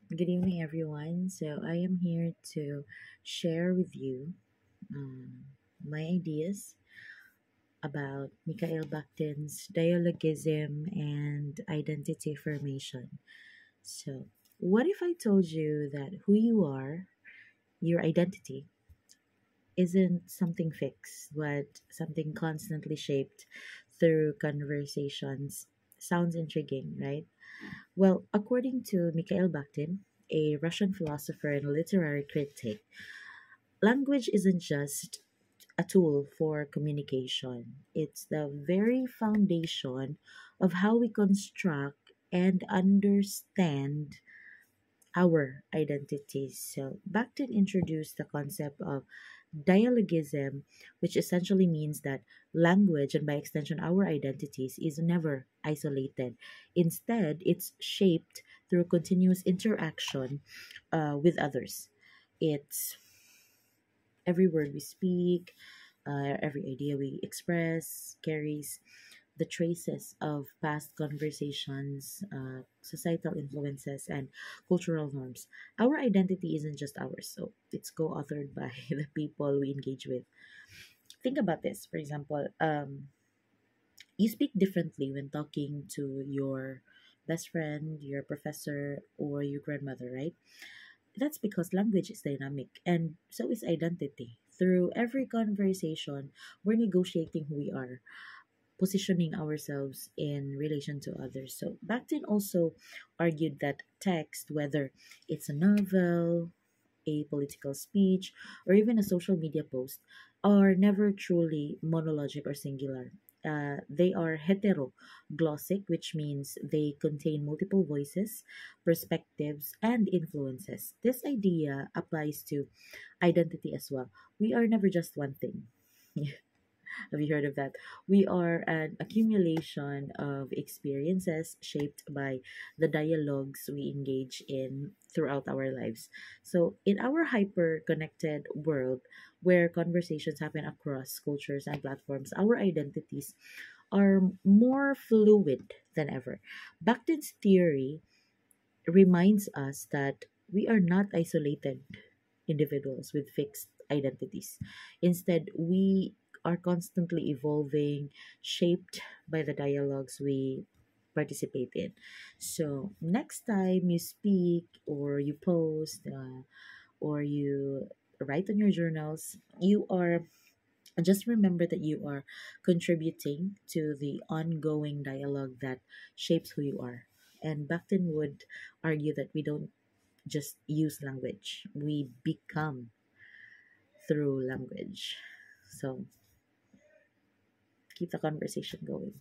Good evening, everyone. So, I am here to share with you um, my ideas about Mikhail Bakhtin's dialogism and identity formation. So, what if I told you that who you are, your identity, isn't something fixed, but something constantly shaped through conversations? Sounds intriguing, right? Well, according to Mikhail Bakhtin, a Russian philosopher and literary critic, language isn't just a tool for communication, it's the very foundation of how we construct and understand our identities. So, Bakhtin introduced the concept of dialogism, which essentially means that language, and by extension our identities, is never isolated. Instead, it's shaped through continuous interaction with others. It's every word we speak, every idea we express carries the traces of past conversations, societal influences, and cultural norms. Our identity isn't just ours, so it's co authored by the people we engage with. Think about this, for example, you speak differently when talking to your best friend, your professor, or your grandmother, right? That's because language is dynamic and so is identity. Through every conversation, we're negotiating who we are, positioning ourselves in relation to others. So Bakhtin also argued that text, whether it's a novel, a political speech, or even a social media post, are never truly monologic or singular. They are heteroglossic, which means they contain multiple voices, perspectives, and influences. This idea applies to identity as well. We are never just one thing. Have you heard of that? We are an accumulation of experiences shaped by the dialogues we engage in throughout our lives. So, in our hyper connected world where conversations happen across cultures and platforms, our identities are more fluid than ever. Bakhtin's theory reminds us that we are not isolated individuals with fixed identities. Instead, we are constantly evolving, shaped by the dialogues we participate in. So, next time you speak or you post or you write on your journals, you are just remember that you are contributing to the ongoing dialogue that shapes who you are. And Bakhtin would argue that we don't just use language, we become through language. So keep the conversation going.